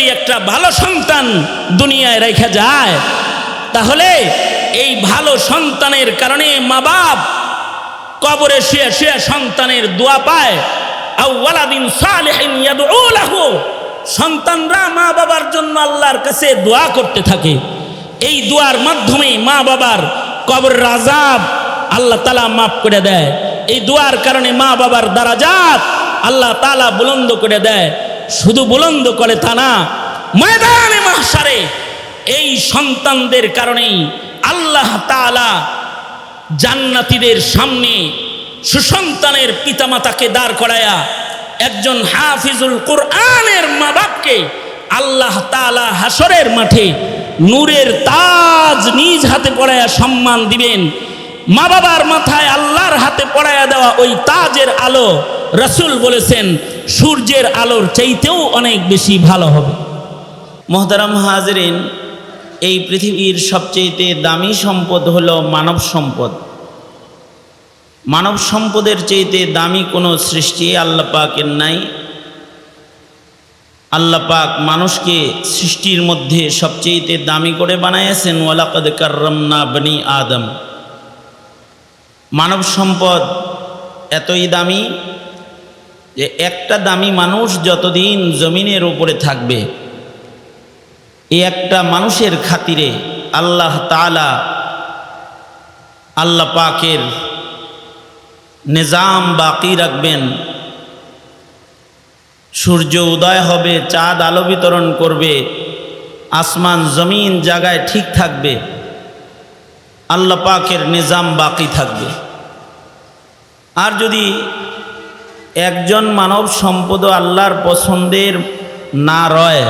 যদি একটা ভালো সন্তান দুনিয়ায় রেখে যায়, তাহলে এই ভালো সন্তানের কারণে মা বাপ কবরে শুয়ে শুয়ে সন্তানের দোয়া পায়। আও ওয়ালাদিন সালিহিন ইয়াদউ লাহু, সন্তানরা মা বাবার জন্য আল্লাহর কাছে দোয়া করতে থাকে। এই দোয়ার মাধ্যমে মা বাবার কবরের আযাব আল্লাহ তাআলা মাফ করে দেয়। এই দোয়ার কারণে মা বাবার দারাজাত আল্লাহ তাআলা বুলন্দ করে দেয়। শুধু বুলন্দ করে তা না, ময়দানে মাহশারে এই সন্তানদের কারণেই আল্লাহ তাআলা জান্নাতীদের সামনে সুসন্তানের পিতামাতাকে দাঁড় করায়া একজন হাফিজুল কোরআনের মা বাপকে আল্লাহ তাআলা হাসরের মাঠে নূরের তাজ নিজ হাতে পরায়া সম্মান দিবেন। মা বাবার মাথায় আল্লাহর হাতে পরায়া দেওয়া ওই তাজের আলো রাসূল বলেছেন সূর্যের আলোর চাইতেও অনেক বেশি ভালো হবে। মোহতারাম হাজরিন, এই পৃথিবীর সবচেয়ে দামি সম্পদ হলো মানব সম্পদ। মানব সম্পদের চাইতে দামি কোনো সৃষ্টি আল্লাহ পাকের নাই। আল্লাহ পাক মানুষকে সৃষ্টির মধ্যে সবচেয়ে দামি করে বানাইছেন, ওয়ালাকাদ কাররামনা বনি আদম। মানব সম্পদ এতই দামি যে একটা দামি মানুষ যতদিন জমিনের উপরে থাকবে, এই একটা মানুষের খাতিরে আল্লাহ তাআলা আল্লাহ পাকের নিজাম বাকি রাখবেন। সূর্য উদয় হবে, চাঁদ আলো বিতরণ করবে, আসমান জমিন জায়গায় ঠিক থাকবে, আল্লাহ পাকের নিজাম বাকি থাকবে। আর যদি একজন মানব সম্পদ আল্লাহর পছন্দের না রয়,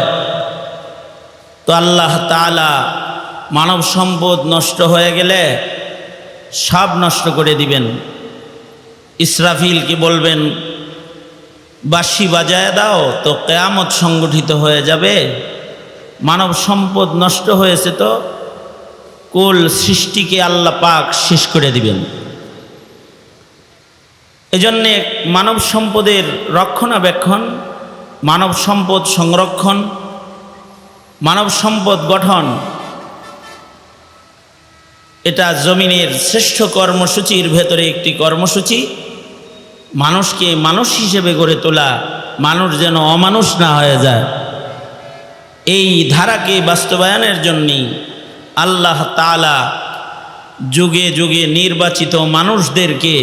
তো আল্লাহ তাআলা মানব সম্পদ নষ্ট হয়ে গেলে সব নষ্ট করে দিবেন। ইসরাফিলকে বলবেন বাঁশি বাজায় দাও, তো কিয়ামত সংগঠিত হয়ে যাবে। মানব সম্পদ নষ্ট হয়েছে তো কুল সৃষ্টিকে আল্লাহ পাক শেষ করে দিবেন। এজন্যে মানব সম্পদের রক্ষণাবেক্ষণ, মানব সম্পদ সংরক্ষণ, মানব সম্পদ গঠন, এটা জমিনের শ্রেষ্ঠ কর্মসূচির ভেতরে একটি কর্মসূচি। মানুষকে মানুষ হিসেবে গড়ে তোলা, মানুষ যেন অমানুষ না হয়ে যায়, এই ধারাকে বাস্তবায়নের জন্যই আল্লাহ তাআলা যুগে যুগে নির্বাচিত মানুষদেরকে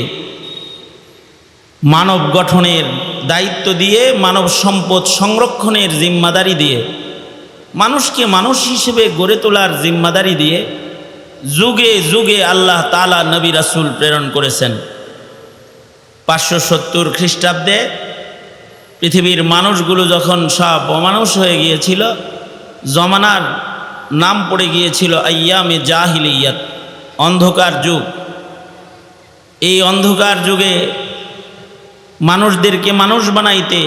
মানব গঠনের দায়িত্ব দিয়ে, মানব সম্পদ সংরক্ষণের জিম্মাদারি দিয়ে, মানুষকে মানুষ হিসেবে গড়ে তোলার জিম্মাদারি দিয়ে যুগে যুগে আল্লাহ তাআলা নবী রাসূল প্রেরণ করেছেন। 570 খ্রিস্টাব্দে পৃথিবীর মানুষগুলো যখন সব অমানুষ হয়ে গিয়েছিল, জমানার নাম পড়ে গিয়েছিল আইয়ামে জাহিলিয়াত, অন্ধকার যুগ। এই অন্ধকার যুগে মানুষদেরকে মানুষ বানাইতে,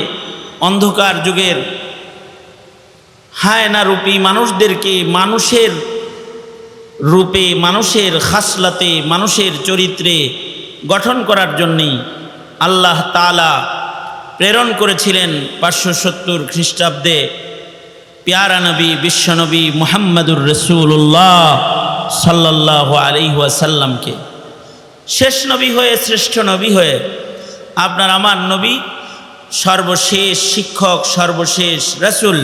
অন্ধকার যুগের হায়না রূপী মানুষদেরকে মানুষের রূপে, মানুষের খাসলাতে, মানুষের চরিত্রে গঠন করার জন্যেই আল্লাহ তাআলা প্রেরণ করেছিলেন 570 খ্রিস্টাব্দে প্যারা নবী বিশ্বনবী মুহাম্মদুর রাসূলুল্লাহ সাল্লাল্লাহু আলাইহি ওয়াসাল্লামকে। শেষ নবী হয়ে, শ্রেষ্ঠ নবী হয়ে, আপনার আমার নবী সর্বশেষ শিক্ষক, সর্বশেষ রাসূল,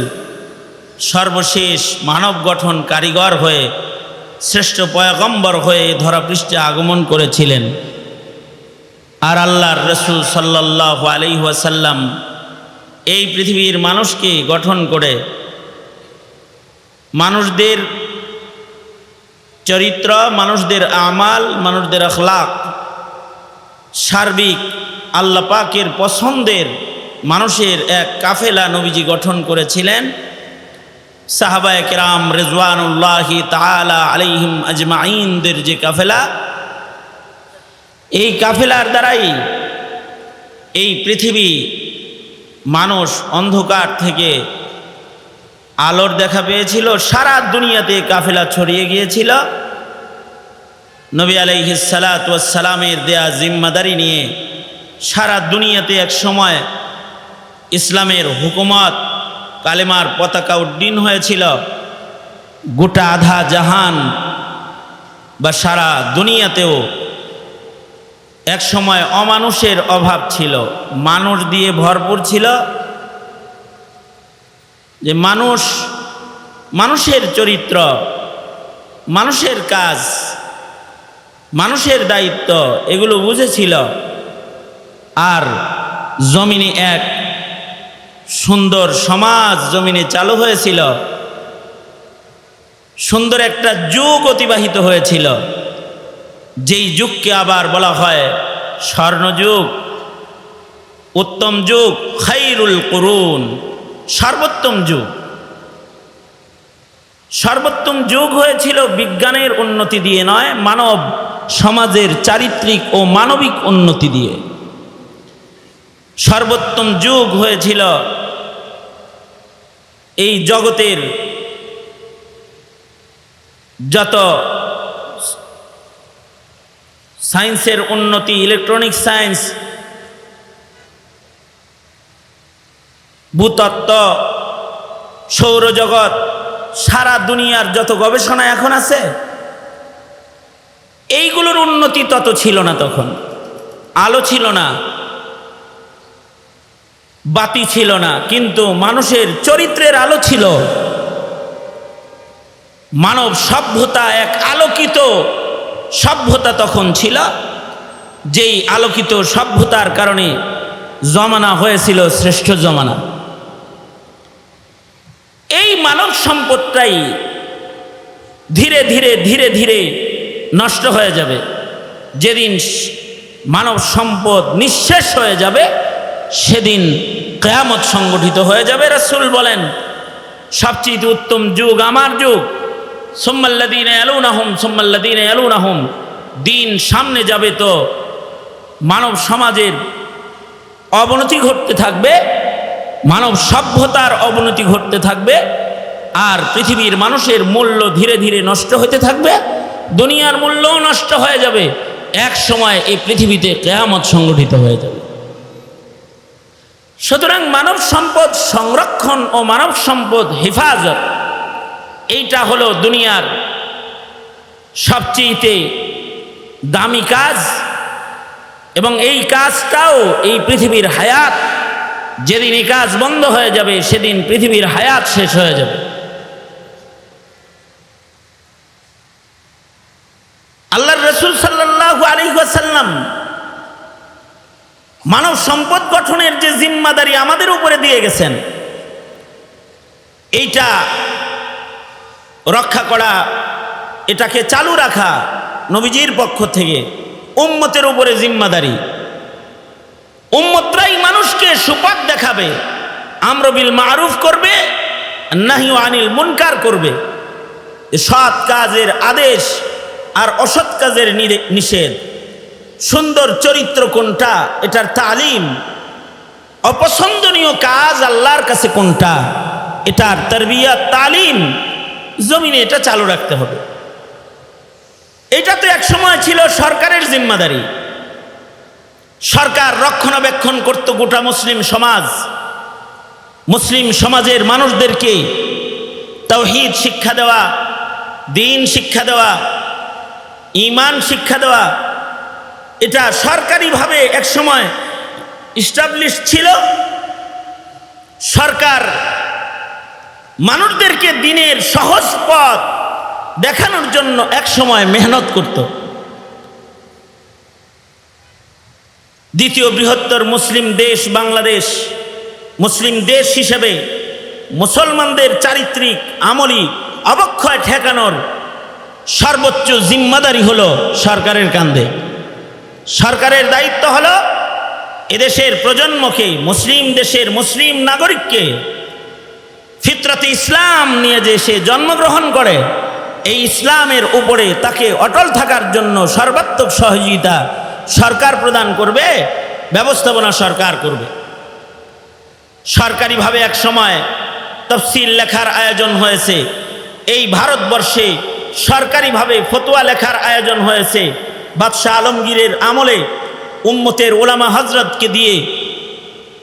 সর্বশেষ মানব গঠন কারিগর হয়ে, শ্রেষ্ঠ পয়গম্বর হয়ে ধরাপৃষ্ঠে আগমন করেছিলেন। আর আল্লাহর রাসূল সাল্লাল্লাহু আলাইহি ওয়াসাল্লাম এই পৃথিবীর মানুষকে গঠন করে মানুষদের চরিত্র, মানুষদের আমাল, মানুষদের আখলাক সার্বিক আল্লাহ পাকের পছন্দের মানুষের এক কাফেলা নবীজি গঠন করেছিলেন। সাহাবায়ে কেরাম রিজওয়ানুল্লাহি তাআলা আলাইহিম আজমাইনদের যে কাফেলা, এই কাফেলার দ্বারাই এই পৃথিবী মানুষ অন্ধকার থেকে আলোর দেখা পেয়েছিল। সারা দুনিয়াতে কাফেলা ছড়িয়ে গিয়েছিল। নবী আলাইহিস সালাতু ওয়াস সালামের দেয়া জিম্মাদারি নিয়ে সারা দুনিয়াতে এক সময় ইসলামের হুকুমত কালেমার পতাকা উড্ডীন হয়েছিল। গোটা আধা জাহান বা সারা দুনিয়াতেও এক সময় অমানুষের অভাব ছিল, মানুষ দিয়ে ভরপুর ছিল। যে মানুষের চরিত্র, মানুষের কাজ, মানুষের দায়িত্ব এগুলো বুঝেছিল। আর জমিনে এক সুন্দর সমাজ জমিনে চালু হয়েছিল, সুন্দর একটা যুগ অতিবাহিত হয়েছিল, যেই যুগকে আবার বলা হয় স্বর্ণযুগ, উত্তম যুগ, খাইরুল কুরুন, সর্বোত্তম যুগ। সর্বোত্তম যুগ হয়েছিল বিজ্ঞানের উন্নতি দিয়ে নয়, মানব সমাজের চারিত্রিক ও মানবিক উন্নতি দিয়ে। সর্বোত্তম যুগ হয়েছিল এই জগতের যত সায়েন্সের উন্নতি, ইলেকট্রনিক সায়েন্স, ভূতত্ত্ব, সৌরজগৎ, সারা দুনিয়ার যত গবেষণা এখন আছে, এইগুলোর উন্নতি তত ছিল না। তখন আলো ছিল না, বাতি ছিল না, কিন্তু মানুষের চরিত্রের আলো ছিল। মানব সভ্যতা এক আলোকিত সভ্যতা তখন ছিল, যেই আলোকিত সভ্যতার কারণে জমানা হয়েছিল শ্রেষ্ঠ জমানা। এই মানব সম্পদটাই ধীরে ধীরে ধীরে ধীরে নষ্ট হয়ে যাবে। যেদিন মানব সম্পদ নিঃশেষ হয়ে যাবে, সেদিন কিয়ামত সংগঠিত হয়ে যাবে। রাসূল বলেন, সবচেয়ে উত্তম যুগ আমার যুগ, সুম্মাল্লাযীনা ইয়ালুনাহুম সুম্মাল্লাযীনা ইয়ালুনাহুম। দিন সামনে যাবে তো মানব সমাজের অবনতি ঘটতে থাকবে, মানব সভ্যতার অবনতি ঘটতে থাকবে, আর পৃথিবীর মানুষের মূল্য ধীরে ধীরে নষ্ট হতে থাকবে, দুনিয়ার মূল্যও নষ্ট হয়ে যাবে। এক সময় এই পৃথিবীতে কিয়ামত সংগঠিত হয়ে যাবে। সুতরাং মানব সম্পদ সংরক্ষণ ও মানব সম্পদ হেফাজত, এইটা হলো দুনিয়ার সবচেয়ে দামি কাজ। এবং এই কাজটাও এই পৃথিবীর হায়াত, যেদিন এই কাজ বন্ধ হয়ে যাবে সেদিন পৃথিবীর হায়াত শেষ হয়ে যাবে। আল্লাহর রাসূল সাল্লাল্লাহু আলাইহি ওয়াসাল্লাম মানব সম্পদ গঠনের যে জিম্মাদারি আমাদের উপরে দিয়ে গেছেন, এইটা রক্ষা করা, এটাকে চালু রাখা নবীজির পক্ষ থেকে উম্মতের উপরে জিম্মাদারি। উম্মতরাই মানুষকে সুপথ দেখাবে, আমর বিল মারুফ করবে, নাহি আনিল মুনকার করবে। সৎ কাজের আদেশ আর অসৎ কাজের নিষেধ, সুন্দর চরিত্র কোনটা এটার তালিম, অপছন্দনীয় কাজ আল্লাহর কাছে কোনটা এটার তারবিয়াত তালিম জমিনে এটা চালু রাখতে হবে। এটা তো এক সময় ছিল সরকারের জিম্মাদারি। সরকার রক্ষণাবেক্ষণ করত গোটা মুসলিম সমাজ। মুসলিম সমাজের মানুষদেরকে তাওহীদ শিক্ষা দেওয়া, দ্বীন শিক্ষা দেওয়া, ঈমান শিক্ষা দেওয়া, এটা সরকারিভাবে এক সময় ইস্টাবলিশ ছিল। সরকার মানুষদেরকে দ্বীনের সহজ পথ দেখানোর জন্য এক সময় মেহনত করত। দ্বিতীয় বৃহত্তর মুসলিম দেশ বাংলাদেশ, মুসলিম দেশ হিসেবে মুসলমানদের চারিত্রিক আমলি অবক্ষয় ঠেকানোর সর্বোচ্চ জিম্মাদারি হলো সরকারের কাঁধে। সরকারের দায়িত্ব হলো এদেশের প্রজন্মকে, মুসলিম দেশের মুসলিম নাগরিককে ফিতরতে ইসলাম নিয়ে যে সে জন্মগ্রহণ করে, এই ইসলামের উপরে তাকে অটল থাকার জন্য সর্বাত্মক সহযোগিতা সরকার প্রদান করবে, ব্যবস্থাপনা সরকার করবে। সরকারিভাবে এক সময় তফসিল লেখার আয়োজন হয়েছে। এই ভারতবর্ষে সরকারিভাবে ফতোয়া লেখার আয়োজন হয়েছে। বাদশাহ আলমগীরের আমলে উম্মতের ওলামা হজরতকে দিয়ে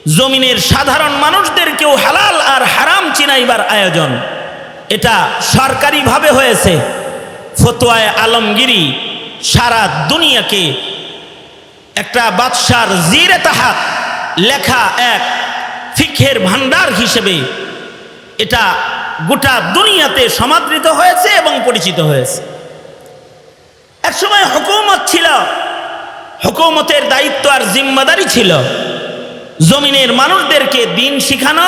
জমিনের সাধারণ মানুষদেরকেও হালাল আর হারাম চিনাইবার আয়োজন। এটা সরকারিভাবে হয়েছে। ফতোয়ায়ে আলমগিরি সারা দুনিয়াকে একটা বাদশার জিরে তাহাত লেখা এক ফিকহের ভান্ডার হিসেবে এটা গোটা দুনিয়াতে সমাদৃত হয়েছে এবং পরিচিত হয়েছে। একসময় হুকুমত ছিল, হুকুমতের দায়িত্ব আর জিম্মাদারি ছিল জমিনের মানুষদেরকে দিন শিখানো,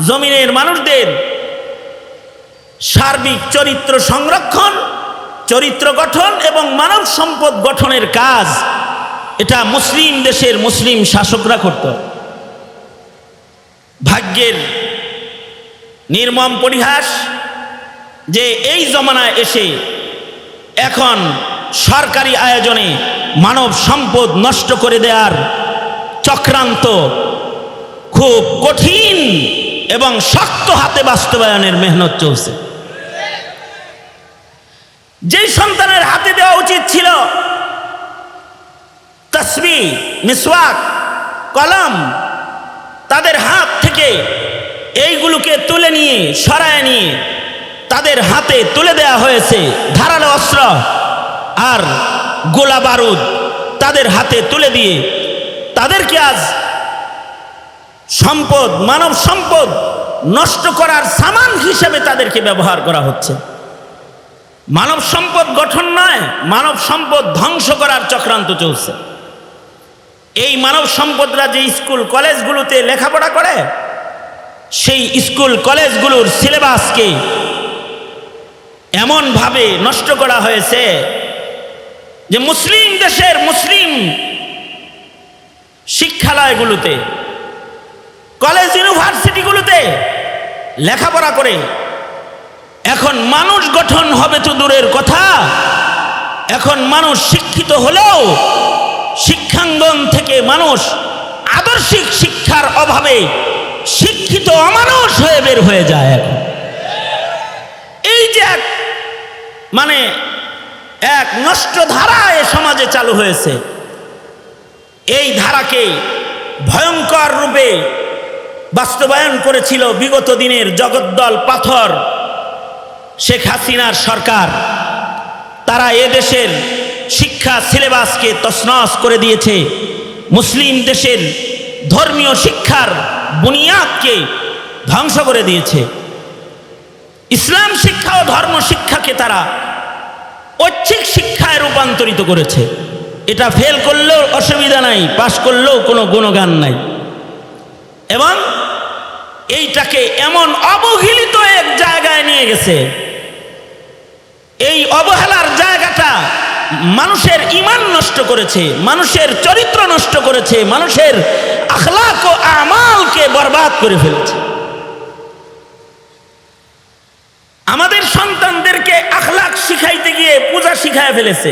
জমিনের মানুষদের সার্বিক চরিত্র সংরক্ষণ, চরিত্র গঠন এবং মানব সম্পদ গঠনের কাজ এটা মুসলিম দেশের মুসলিম শাসকরা করত। ভাগ্যের নির্মম পরিহাস যে এই জমানায় এসে এখন সরকারি আয়োজনে মানব সম্পদ নষ্ট করে দেওয়ার চক্রান্ত খুব কঠিন এবং শক্ত হাতে বাস্তবায়নের মেহনত চলছে। যেই সন্তানের হাতে দেওয়া উচিত ছিল তাসবিহ, মিসওয়াক, কলম, তাদের হাত থেকে এইগুলোকে তুলে নিয়ে সরায় নিয়ে তাদের হাতে তুলে দেওয়া হয়েছে ধারালো অস্ত্র আর গোলা বারুদ তাদের হাতে তুলে দিয়ে তাদেরকে আজ সম্পদ, মানব সম্পদ নষ্ট করার সামান হিসেবে তাদেরকে ব্যবহার করা হচ্ছে। মানব সম্পদ গঠন নয়, মানব সম্পদ ধ্বংস করার চক্রান্ত চলছে। এই মানব সম্পদরা যে স্কুল কলেজগুলোতে লেখাপড়া করে সেই স্কুল কলেজগুলোর সিলেবাসকে এমনভাবে নষ্ট করা হয়েছে যে মুসলিম দেশের মুসলিম শিক্ষালয়গুলোতে, কলেজ ইউনিভার্সিটিগুলোতে লেখাপড়া করে এখন মানুষ গঠন হবে তো দূরের কথা, এখন মানুষ শিক্ষিত হলেও শিক্ষাঙ্গন থেকে মানুষ আদর্শিক শিক্ষার অভাবে শিক্ষিত অমানুষ হয়ে বের হয়ে যায়। এখন এই যে এক নষ্ট ধারা এ সমাজে চালু হয়েছে, এই ধারাকে ভয়ঙ্কর রূপে বাস্তবায়ন করেছিল বিগত দিনের জগদ্দল পাথর শেখ হাসিনার সরকার। তারা এদেশের শিক্ষা সিলেবাসকে তছনছ করে দিয়েছে, মুসলিম দেশের ধর্মীয় শিক্ষার বুনিয়াদকে ধ্বংস করে দিয়েছে। ইসলাম শিক্ষা ও ধর্ম শিক্ষাকে তারা ঐচ্ছিক শিক্ষায় রূপান্তরিত করেছে। এটা ফেল করলেও অসুবিধা নাই, পাশ করলেও কোনো গুণগান নাই। এবং এইটাকে এমন অবহেলিত এক জায়গায় নিয়ে গেছে, এই অবহেলার জায়গাটা মানুষের ঈমান নষ্ট করেছে, মানুষের চরিত্র নষ্ট করেছে, মানুষের আখলাক ও আমালকে বরবাদ করে ফেলেছে। আমাদের সন্তানদেরকে আখলাক শিখাইতে গিয়ে পূজা শিখায় ফেলেছে,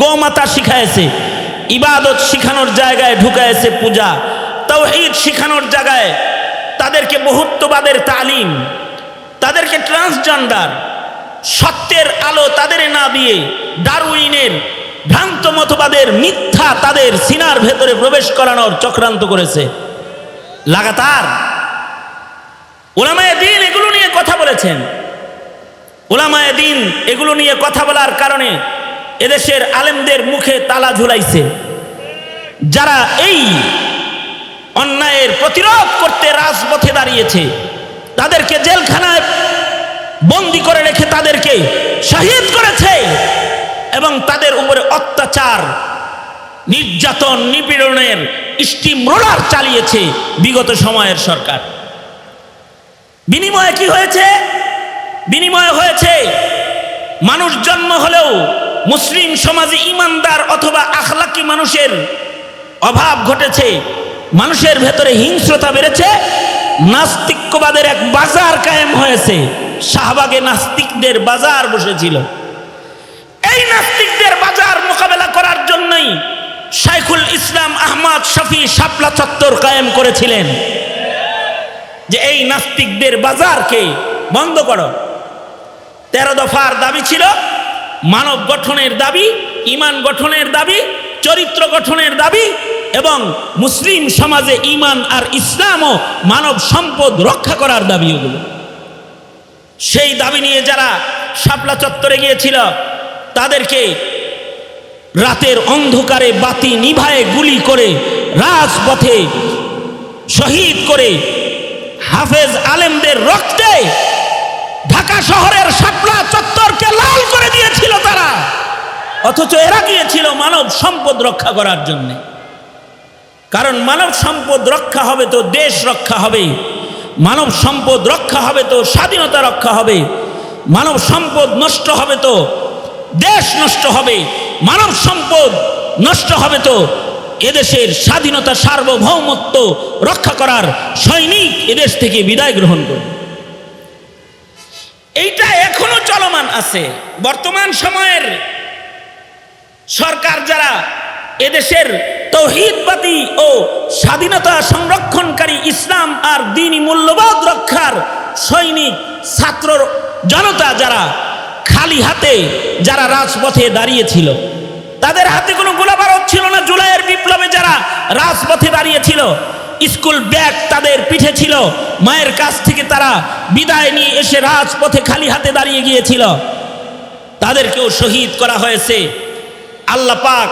গোমাতা শিখাইছে, ইবাদত শিখানোর জায়গায় ঢুকাইছে পূজা, তাওহীদ শিখানোর জায়গায় তাদেরকে বহুত্ববাদের তালিম, তাদেরকে ট্রান্সজেন্ডার, সত্যের আলো তাদের না দিয়ে ডারউইনের ভ্রান্ত মতবাদের মিথ্যা তাদের সিনার ভেতরে প্রবেশ করানোর চক্রান্ত করেছে। লাগাতার উলামায়ে দ্বীন এগুলো নিয়ে কথা বলেছেন। উলামায়ে দ্বীন এগুলো নিয়ে কথা বলার কারণে এদেশের আলেমদের মুখে তালা ঝুলাইছে। যারা এই অন্যায়ের প্রতিরোধ করতে রাজপথে দাঁড়িয়েছে তাদেরকে জেলখানায় বন্দি করে রেখে তাদেরকে শহীদ করেছে এবং তাদের উপরে অত্যাচার, নির্যাতন, নিপীড়নের স্টিম রোলার চালিয়েছে বিগত সময়ের সরকার। বিনিময়ে কি হয়েছে? বিনিময়ে হয়েছে মানুষ জন্ম হলেও মুসলিম সমাজে ইমানদার অথবা আখলাকি মানুষের অভাব ঘটেছে, মানুষের ভেতরে হিংস্রতা বেড়েছে, নাস্তিক্যবাদের এক বাজার কায়েম হয়েছে। শাহবাগে নাস্তিকদের বাজার বসেছিল। এই নাস্তিকদের বাজার মোকাবেলা করার জন্যই শাইখুল ইসলাম আহমদ শফি শাপলা চত্বর কায়েম করেছিলেন যে এই নাস্তিকদের বাজারকে বন্ধ করো। 13 দফার দাবি ছিল মানব গঠনের দাবি, ইমান গঠনের দাবি, চরিত্র গঠনের দাবি এবং মুসলিম সমাজে ঈমান আর ইসলাম ও মানব সম্পদ রক্ষা করার দাবি এগুলো। সেই দাবি নিয়ে যারা শাপলা চত্বরে গিয়েছিল তাদেরকে রাতের অন্ধকারে বাতি নিভায়ে গুলি করে রাজপথে শহীদ করে হাফেজ আলেমদের রক্তে ঢাকা শহরের শাপলা চত্বরকে লাল করে দিয়েছিল তারা। অথচ এরা গিয়েছিল মানব সম্পদ রক্ষা করার জন্য। কারণ মানব সম্পদ রক্ষা হবে তো দেশ রক্ষা হবে, মানব সম্পদ রক্ষা হবে তো স্বাধীনতা রক্ষা হবে, মানব সম্পদ নষ্ট হবে তো দেশ নষ্ট হবে, মানব সম্পদ নষ্ট হবে তো এদেশের স্বাধীনতা সার্বভৌমত্ব রক্ষা করার সৈনিক এদেশ থেকে বিদায় গ্রহণ করবে। এইটা এখনো চলমান আছে। বর্তমান সময়ের সরকার যারা এদেশের তৌহিদবাদী ও স্বাধীনতা সংরক্ষণকারী ইসলাম আর দ্বীনি মূল্যবোধ রক্ষার সৈনিক ছাত্র জনতা যারা খালি হাতে যারা রাজপথে দাঁড়িয়েছিল, তাদের হাতে কোনো গোলাবারুদ ছিল না। জুলাইয়ের বিপ্লবে যারা রাজপথে দাঁড়িয়েছিল স্কুল ব্যাগ তাদের পিঠে ছিল, মায়ের কাছ থেকে তারা বিদায় নিয়ে এসে রাজপথে খালি হাতে দাঁড়িয়ে গিয়েছিল, তাদেরকেও শহীদ করা হয়েছে। আল্লাহ পাক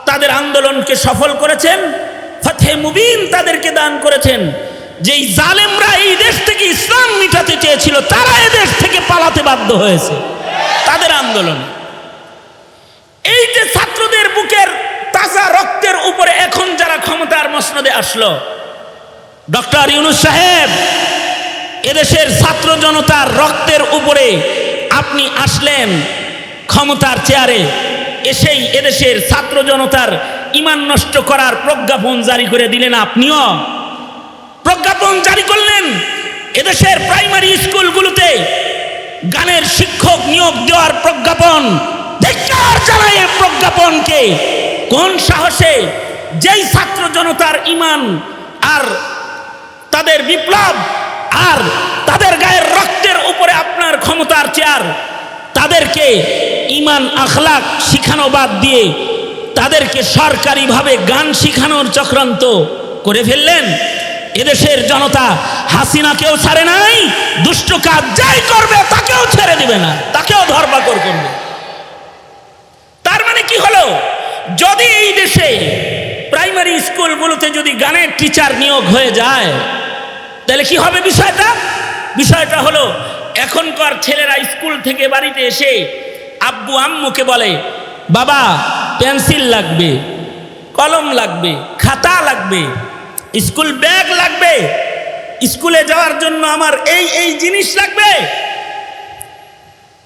তাদের আন্দোলনকে সফল করেছেন, ফাতহে মুবিন তাদেরকে দান করেছেন। যেই জালেমরা এই দেশ থেকে ইসলাম মিটাতে চেয়েছিল তারা এই দেশ থেকে পালাতে বাধ্য হয়েছে তাদের আন্দোলন। এই যে ছাত্রদের বুকের তাজা রক্তের উপরে এখন যারা ক্ষমতার মসনদে আসলো, ডক্টর ইউনূস সাহেব, এদেশের ছাত্র জনতার রক্তের উপরে আপনি আসলেন ক্ষমতার চেয়ারে, এসেই এদেশের ছাত্র জনতার ঈমান নষ্ট করার প্রজ্ঞাপন জারি করে দিলেন। আপনিও প্রজ্ঞাপন জারি করলেন এদেশের প্রাইমারি স্কুলগুলোতে গানের শিক্ষক নিয়োগ দেওয়ার প্রজ্ঞাপন। ধিক্কার জানাই এই প্রজ্ঞাপনকে। কোন সাহসে যেই ছাত্র জনতার ঈমান আর তাদের বিপ্লব আর তাদের গায়ের রক্তের উপরে আপনার ক্ষমতার চেয়ার, তাদেরকে ঈমান আখলাক শিখানো বাদ দিয়ে তাদেরকে সরকারিভাবে গান শিখানোর চক্রান্ত করে ফেললেন। এদেশের জনতা হাসিনাকেও ছাড়ে নাই, দুষ্ট কাজ যাই করবে তাকেও ছেড়ে দিবে না, তাকেও ধরপাকড় করবে। তার মানে কি হলো, যদি এই দেশে প্রাইমারি স্কুলগুলোতে যদি গানের টিচার নিয়োগ হয়ে যায় তাহলে কি হবে বিষয়টা হলো, এখনকার ছেলেরা স্কুল থেকে বাড়িতে এসে আব্বু আম্মুকে বলে, বাবা পেন্সিল লাগবে, কলম লাগবে, খাতা লাগবে, স্কুল ব্যাগ লাগবে, স্কুলে যাওয়ার জন্য আমার এই জিনিস লাগবে।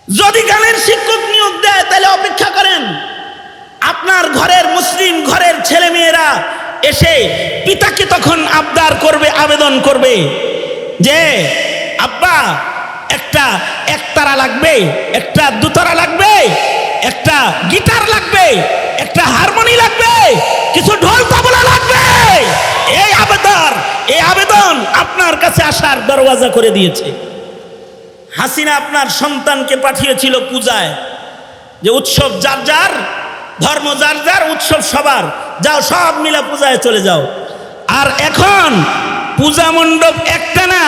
যদি গানের শিক্ষক নিয়োগ দেয় তাহলে অপেক্ষা করেন, আপনার ঘরের মুসলিম ঘরের ছেলে মেয়েরা এসে পিতাকে তখন আবদার করবে, আবেদন করবে যে আব্বা একটা একতারা লাগবে, একটা দুতারা লাগবে, একটা গিটার লাগবে, একটা হারমোনি লাগবে, কিছু ঢোল তবলা লাগবে। এই আবেদন আপনার কাছে আসার দরওয়াজা করে দিয়েছে। হাসিনা আপনার সন্তানকে পাঠিয়েছিল পূজায়, যে উৎসব যার যার, ধর্ম যার যার, উৎসব সবার, যাও সব মিলে পূজায় চলে যাও। আর এখন পূজা মণ্ডপ একটা না,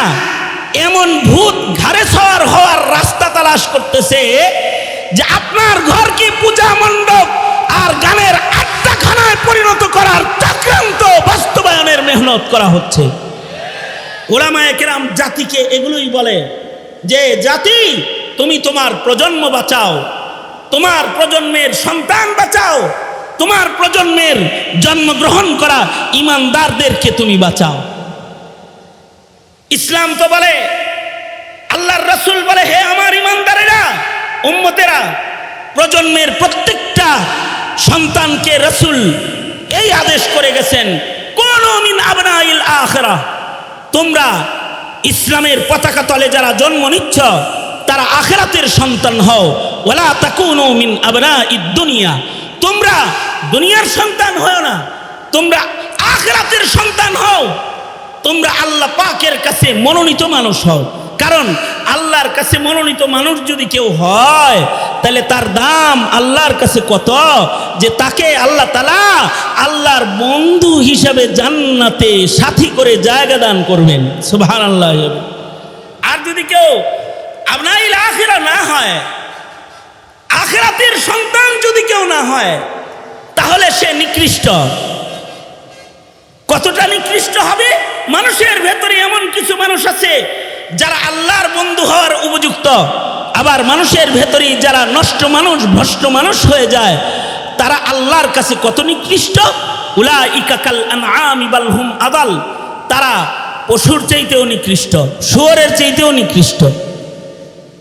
এমন ভূত ঘাড়ে সওয়ার হওয়ার রাস্তা তালাশ করতেছে যে আপনার ঘরকে পূজা মণ্ডপ আর গানের আড্ডাখানায় পরিণত করার চক্রান্ত বাস্তবায়নের মেহনত করা হচ্ছে। উলামায়ে কেরাম জাতিকে এগুলোই বলে যে জাতি, তুমি তোমার প্রজন্ম বাঁচাও, তোমার প্রজন্মের সন্তান বাঁচাও, তোমার প্রজন্মের জন্মগ্রহণ করা ইমানদারদেরকে তুমি বাঁচাও। ইসলাম তো বলে, আল্লাহর রাসূল বলে, হে আমার ইমানদারেরা, উম্মতেরা, প্রজন্মের প্রত্যেকটা সন্তানকে রাসূল এই আদেশ করে গেছেন, কুনু মিন আবনাইল আখিরাহ, তোমরা ইসলামের পতাকা তলে যারা জন্ম নিচ্ছ তারা আখিরাতের সন্তান হও। ওয়ালা তাকুনু মিন আবনাইদ দুনিয়া, তোমরা দুনিয়ার সন্তান হও না, তোমরা আখিরাতের সন্তান হও, তোমরা আল্লাহ পাকের কাছে মনোনীত মানুষ হও। কারণ আল্লাহর কাছে মনোনীত মানুষ যদি কেউ হয় তাহলে তার দাম আল্লাহর কাছে কত, যে তাকে আল্লাহ তাআলা আল্লাহর বন্ধু হিসাবে জান্নাতে সাথী করে জায়গা দান করবেন। সুবহানাল্লাহ। আর যদি কেউ আবনাইল আখিরা না হয়, আখিরাতের সন্তান যদি কেউ না হয়, তাহলে সে নিকৃষ্ট। কতটা নিকৃষ্ট হবে? মানুষের ভেতরে এমন কিছু মানুষ আছে যারা আল্লাহর বন্ধু হওয়ার উপযুক্ত, আবার মানুষের ভেতরে যারা নষ্ট মানুষ, ভ্রষ্ট মানুষ হয়ে যায়, তারা আল্লাহর কাছে কত নিকৃষ্ট। উলাইকা কাল আনআমি বাল হুম আদাল, তারা পশুর চাইতেও নিকৃষ্ট, শুয়োরের চাইতেও নিকৃষ্ট।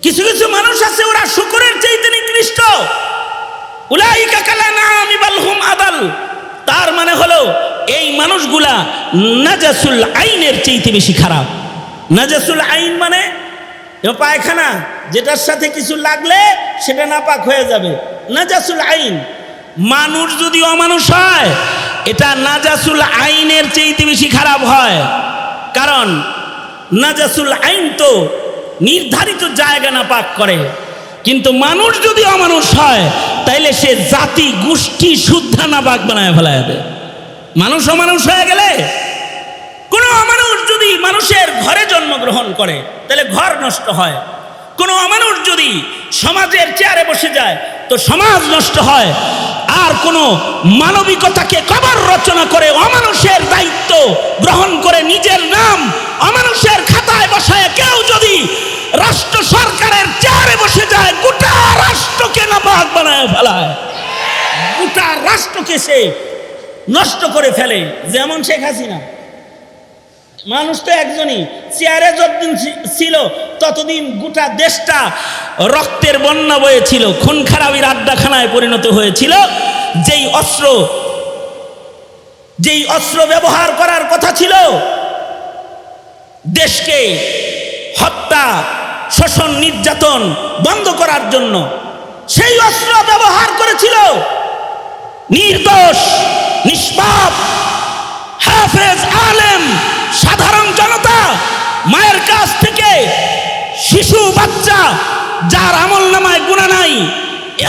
কিছু কিছু মানুষ আছে ওরা শুকরের চাইতে নিকৃষ্ট। উলাইকা কাল আনআমি বাল হুম আদাল, তার মানে হলো এই মানুষগুলা নাজাসুল আইনের চাইতে বেশি খারাপ। নাজাসুল আইন মানে পায়খানা, যেটার সাথে কিছু লাগলে সেটা নাপাক হয়ে যাবে, নাজাসুল আইন। মানুষ যদি অমানুষ হয়, এটা নাজাসুল আইনের চাইতে বেশি খারাপ হয়। কারণ নাজাসুল আইন তো নির্ধারিত জায়গা নাপাক করে, কিন্তু মানুষ যদি অমানুষ হয় তাইলে সে জাতি গোষ্ঠী শুদ্ধা নাপাক বানায় ফেলায় দেয়। মানুষ অমানুষ হয়ে গেলে, কোনো অমানুষ যদি মানুষের ঘরে জন্মগ্রহণ করে তাহলে ঘর নষ্ট হয়। কোনো অমানুষ যদি সমাজের চেয়ারে বসে যায় তো সমাজ নষ্ট হয়। আর কোনো মানবিকতাকে কবর রচনা করে অমানুষের দায়িত্ব গ্রহণ করে নিজের নাম অমানুষের খাতায় বসায় কেউ যদি রাষ্ট্র সরকারের চেয়ারে বসে যায়, গোটা রাষ্ট্রকে নাপাক বানায় ফেলায়, গোটা রাষ্ট্রকে সে নষ্ট করে ফেলে। যেমন শেখ হাসিনা, মানুষ তো একজনই, চেয়ারে যতদিন ছিল ততদিন গোটা দেশটা রক্তের বন্যা বয়েছিল, খুন খারাপির আড্ডাখানায় পরিণত হয়েছিল। যেই অস্ত্র ব্যবহার করার কথা ছিল দেশকে হত্যা, শোষণ, নির্যাতন বন্ধ করার জন্য, সেই অস্ত্র ব্যবহার করেছিল নির্দোষ, নিষ্পাপ, হাফেজ, আলেম, সাধারণ জনতা, মায়ের কাছ থেকে শিশু বাচ্চা যার আমল নামায় গুনাহ নাই,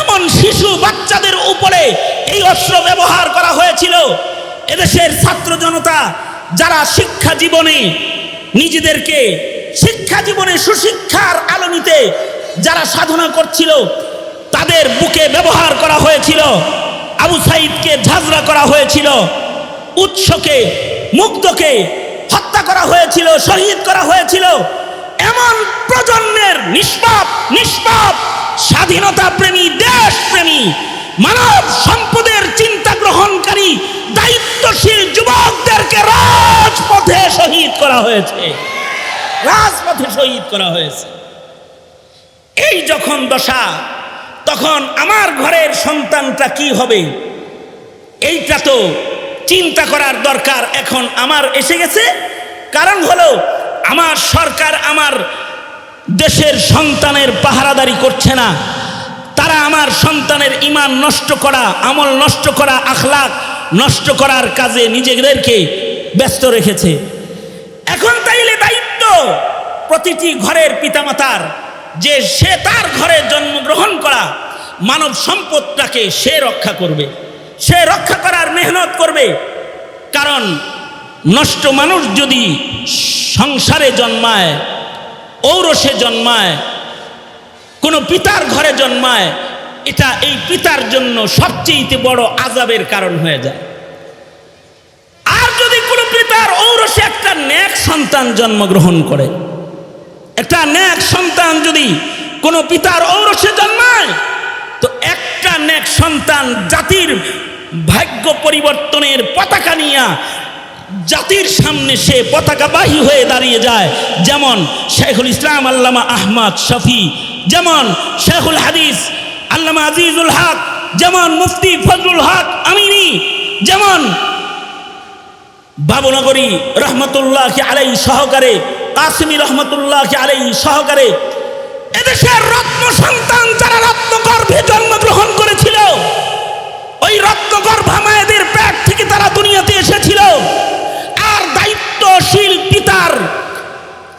এমন শিশু বাচ্চাদের উপরে এই অস্ত্র ব্যবহার করা হয়েছিল। এদেশের ছাত্র জনতা যারা শিক্ষা জীবনে নিজেদেরকে শিক্ষা জীবনে সুশিক্ষার আলো নিতে যারা সাধনা করছিল, তাদের বুকে ব্যবহার করা হয়েছিল। আবু সাইদকে ঝাঁঝরা করা হয়েছিল, উৎসকে, মুগ্ধকে হত্যা করা হয়েছিল, শহীদ করা হয়েছিল। এমন প্রজন্মের নিষ্পাপ স্বাধীনতা প্রেমী, দেশ প্রেমী, মানব সম্পদের চিন্তা গ্রহণকারী দায়িত্বশীল যুবকদেরকে রাজপথে শহীদ করা হয়েছে, রাজপথে শহীদ করা হয়েছে। এই যখন দশা, তখন আমার ঘরের সন্তানটা কি হবে, এইটা তো চিন্তা করার দরকার এখন আমার এসে গেছে। কারণ হলো আমার সরকার আমার দেশের সন্তানের পাহারাদারি করছে না, তারা আমার সন্তানের ঈমান নষ্ট করা, আমল নষ্ট করা, আখলাক নষ্ট করার কাজে নিজেদেরকে ব্যস্ত রেখেছে। এখন তাইলে দায়িত্ব প্রতিটি ঘরের পিতামাতার যে সে তার ঘরে জন্মগ্রহণ করা মানব সম্পদটাকে সে রক্ষা করবে, সে রক্ষা করার মেহনত করবে। কারণ নষ্ট মানুষ যদি সংসারে জন্মায়, ঔরসে জন্মায়, কোনো পিতার ঘরে জন্মায়, এটা এই পিতার জন্য সবচেয়ে বড় আযাবের কারণ হয়ে যায়। আর যদি কোনো পিতার ঔরসে একটা নেক সন্তান জন্মগ্রহণ করে, একটা নেক সন্তান যদি কোনো পিতার ঔরসে জন্মায়, তো একটা নেক সন্তান জাতির ভাগ্য পরিবর্তনের পতাকা নিয়ে জাতির সামনে সে পতাকাবাহী হয়ে দাঁড়িয়ে যায়। যেমন শেখুল ইসলাম আল্লামা আহমদ শফি, যেমন শেখুল হাদিস আল্লামা আজিজুল হক, যেমন মুফতি ফজলুল হক আমিনী, যেমন বাবুনগরী রহমতুল্লাহ আলাইহি সহকারে, কাসিমি রহমতুল্লাহ আলাইহি সহকারে এদেশের রত্ন সন্তান যারা রত্নগর্ভে জন্মগ্রহণ করেছিল, ওই রত্নগর্ভা মায়েদের পেট থেকে তারা দুনিয়াতে এসেছিল। আর দায়িত্বশীল পিতার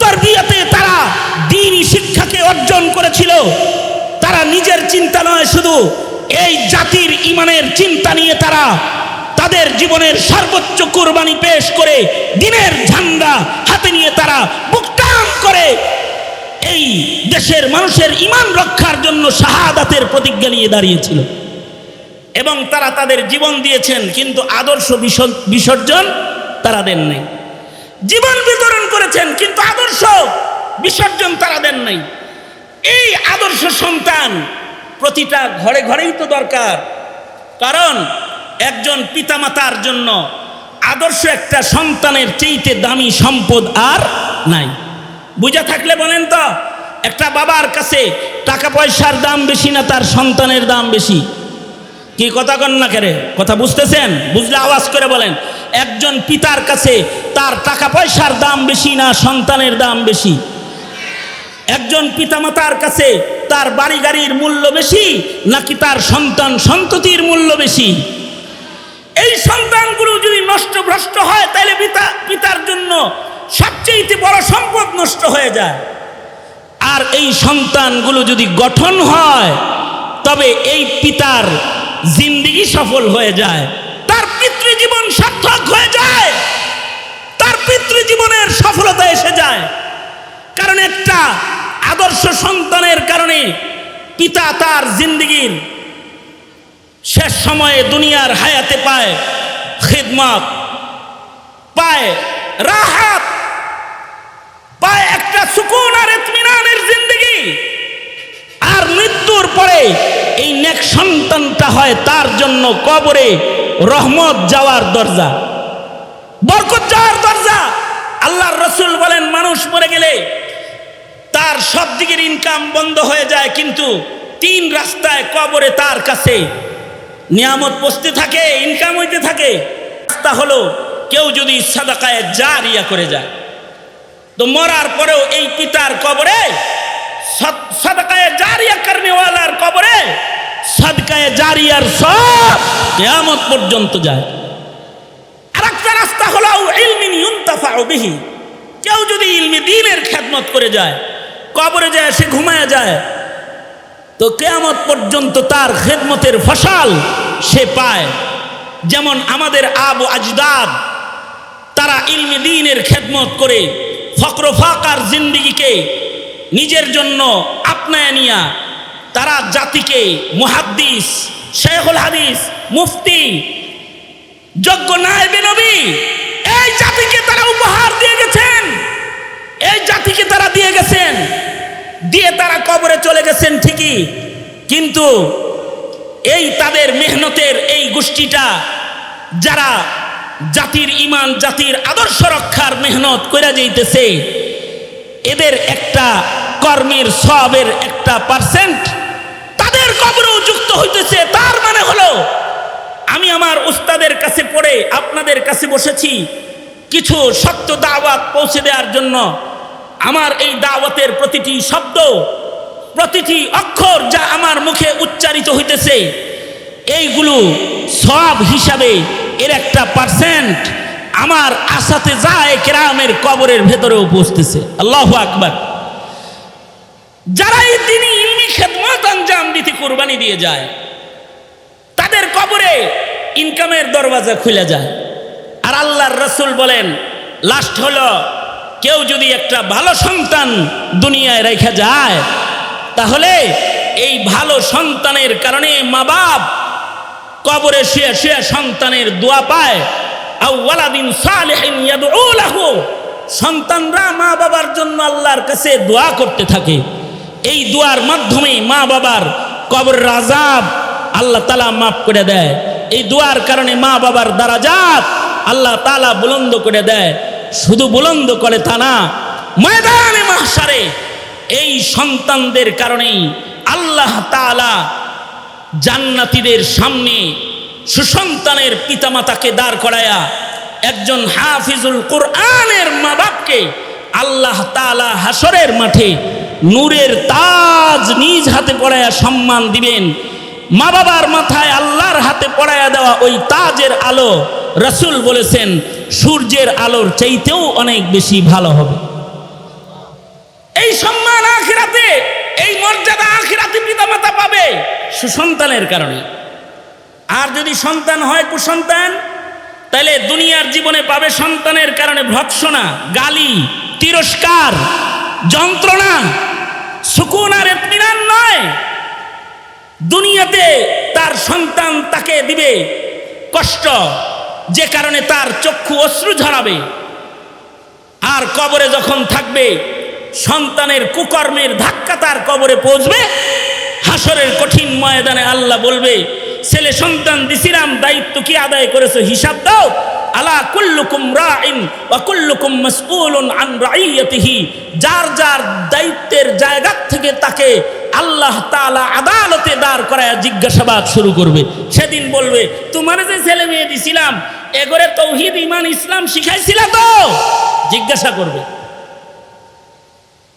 তরবিয়তে তারা দ্বীনি শিক্ষাকে অর্জন করেছিল, তারা নিজের চিন্তা নয়, শুধু এই জাতির ঈমানের চিন্তা নিয়ে তারা তাদের জীবনের সর্বোচ্চ কুরবানি পেশ করে দ্বীনের ঝান্ডা হাতে নিয়ে তারা বুকটান করে এই দেশের মানুষের ঈমান রক্ষার জন্য শাহাদাতের প্রতিজ্ঞা নিয়ে দাঁড়িয়েছিল এবং তারা তাদের জীবন দিয়েছেন, কিন্তু আদর্শ বিসর্জন তারা দেন নাই। জীবন বিতরণ করেছেন কিন্তু আদর্শ বিসর্জন তারা দেন নাই। এই আদর্শ সন্তান প্রতিটা ঘরে ঘরেই তো দরকার, কারণ একজন পিতামাতার জন্য আদর্শ একটা সন্তানের চেয়েতে দামি সম্পদ আর নাই। বুঝা থাকলে বলেন তো, একটা বাবার কাছে টাকা পয়সার দাম বেশি না তার সন্তানের দাম বেশি? কি কথা কন না কেরে? কথা বুঝতেছেন? বুঝলে আওয়াজ করে বলেন। একজন পিতার কাছে তার টাকা পয়সার দাম বেশি না সন্তানের দাম বেশি? একজন পিতামাতার কাছে তার বাড়ি গাড়ির মূল্য বেশি নাকি তার সন্তান সন্ততির মূল্য বেশি? এই সন্তানগুলো যদি নষ্ট ভ্রষ্ট হয় তাহলে পিতার জন্য সবচেয়ে বড় সম্পদ নষ্ট হয়ে যায়। আর এই সন্তানগুলো যদি গঠন হয় তবে এই পিতার জিন্দেগি সফল হয়ে যায়, তার পিতৃজীবন সার্থক হয়ে যায়, তার পিতৃজীবনের সফলতা এসে যায়। কারণ একটা আদর্শ সন্তানের কারণে পিতা তার জিন্দেগির শেষ সময়ে দুনিয়ার হায়াতে পায় খিদমত, পায় রাহাত, পায় একটা সুকুন আর ইতমিনানের জিন্দেগি। আর মৃত্যুর পরে এই নেক সন্তানটা হয় তার জন্য কবরে রহমত যাওয়ার দরজা, বরকত যাওয়ার দরজা। আল্লাহর রাসূল বলেন, মানুষ মরে গেলে তার সব দিকের ইনকাম বন্ধ হয়ে যায়, কিন্তু তিন রাস্তায় কবরে তার কাছে নিয়ামত পৌঁছতে থাকে, ইনকাম হইতে থাকে। রাস্তা হলো, কেউ যদি সাদাকায়ে জারিয়া করে যায় তো মরার পরেও এই পিতার কবরে সাদাকায়ে জারিয়া করনেওয়ালার কবরে সাদকায়ে জারিয়ার সব কিয়ামত পর্যন্ত যায়। আর একটা রাস্তা হলো ইলমিন ইউনতাফাউ বিহি, কেউ যদি ইলমে দ্বীনের খেদমত করে যায়, কবরে যায় সে ঘুমায় যায়, তো কিয়ামত পর্যন্ত তার খেদমতের ফসল সে পায়। যেমন আমাদের আবু আজদাদ, তারা ইলমে দ্বীনের খেদমত করে ফকর ফাকার জিন্দেগিকে নিজের জন্য আপনায় নিয়া তারা জাতিকে মুহাদ্দিস, শেখুল হাদিস, মুফতি, যোগ্য নায়েবে নবী এই জাতিকে তারা উপহার দিয়ে গেছেন। এই জাতিকে তারা দিয়ে গেছেন, দিয়ে তারা কবরে চলে গেছেন ঠিকই, কিন্তু এই তাদের মেহনতের এই গোষ্ঠীটা যারা জাতির ঈমান, জাতির আদর্শ রক্ষার মেহনত করে যাইতেছে, এদের একটা কর্মের সওয়াবের একটা পার্সেন্ট তাদের কবরেও যুক্ত হইতেছে। তার মানে হলো, আমি আমার উস্তাদের কাছে পড়ে আপনাদের কাছে বসেছি কিছু সত্য দাওয়াত পৌঁছে দেওয়ার জন্য। আমার এই দাওয়াতের প্রতিটি শব্দ, প্রতিটি অক্ষর যা আমার মুখে উচ্চারিত হইতেছে, এইগুলো সওয়াব হিসাবে এর একটা পার্সেন্ট আমার আসাতেজায়ে কেরামের কবরের ভেতরেও পৌঁছতেছে। আল্লাহু আকবার। যারাই তিনি ইলমি খেদমত আঞ্জাম দিতে কুরবানি দিয়ে যায়, তাদের কবরে ইনকামের দরওয়াজা খুলে যায়। আর আল্লাহর রাসূল বলেন, লাস্ট হলো, কেউ যদি একটা ভালো সন্তান দুনিয়ায় রেখে যায়, তাহলে এই ভালো সন্তানের কারণে মা বাপ কবরে শুয়ে শুয়ে সন্তানের দোয়া পায়। আও ওয়ালাদিন সালিহিন ইয়াদউ লাহু, সন্তানরা মা বাবার জন্য আল্লাহর কাছে দোয়া করতে থাকে। এই দোয়ার মাধ্যমে মা বাবার কবরের আযাব আল্লাহ তাআলা মাফ করে দেয়। এই দোয়ার কারণে মা বাবার দারাজাত আল্লাহ তাআলা বুলন্দ করে দেয়। শুধু বুলন্দ করে তা না, ময়দানে মাহশারে এই সন্তানদের কারণেই আল্লাহ তাআলা জান্নাতীদের সামনে সুসন্তানের পিতামাতাকে দাঁড় করায়া একজন হাফিজুল কোরআনের মা বাপকে আল্লাহ তাআলা হাসরের মাঠে নূরের তাজ নিজ হাতে পরায়া সম্মান দিবেন। মা বাবার মাথায় আল্লাহর হাতে পরায়া দেওয়া ওই তাজের আলো রাসূল বলেছেন সূর্যের আলোর চাইতেও অনেক বেশি ভালো হবে। এই সম্মান আখিরাতে, এই মর্যাদা আখিরাতে পিতামাতা পাবে সুসন্তানের কারণে। আর যদি সন্তান হয় কুসন্তান, তাহলে দুনিয়ার জীবনে পাবে সন্তানের কারণে ভৎসনা, গালি, তিরস্কার, যন্ত্রণা, সুকুন আর ইতমিনান নয়। দুনিয়াতে তার সন্তান তাকে দিবে কষ্ট, যে কারণে তার চক্ষু অশ্রু ঝরাবে। আর কবরে যখন থাকবে, সন্তানের কুকর্মের ধাক্কা তার কবরে পৌঁছবে। হাসরের কঠিন ময়দানে আল্লাহ বলবে, ছেলে সন্তান দিছিলাম, দায়িত্ব কি আদায় করেছো হিসাব দাও। আলা কুল্লুকুম রাইন ওয়া কুল্লুকুম মাসউলুন আন রাইয়াতিহি। যার যার দায়িত্বের জায়গা থেকে তাকে আল্লাহ তাআলা আদালতে দাঁড় করায় জিজ্ঞাসাবাদ শুরু করবে। সেদিন বলবে, তোমার যে ছেলে মেয়ে দিছিলাম, এগরে তৌহিদ ঈমান ইসলাম শিখাইছিলা তো? জিজ্ঞাসা করবে।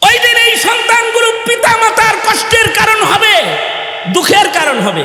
ওই দিন এই সন্তানগুলো পিতা মাতার কষ্টের কারণ হবে, দুঃখের কারণ হবে।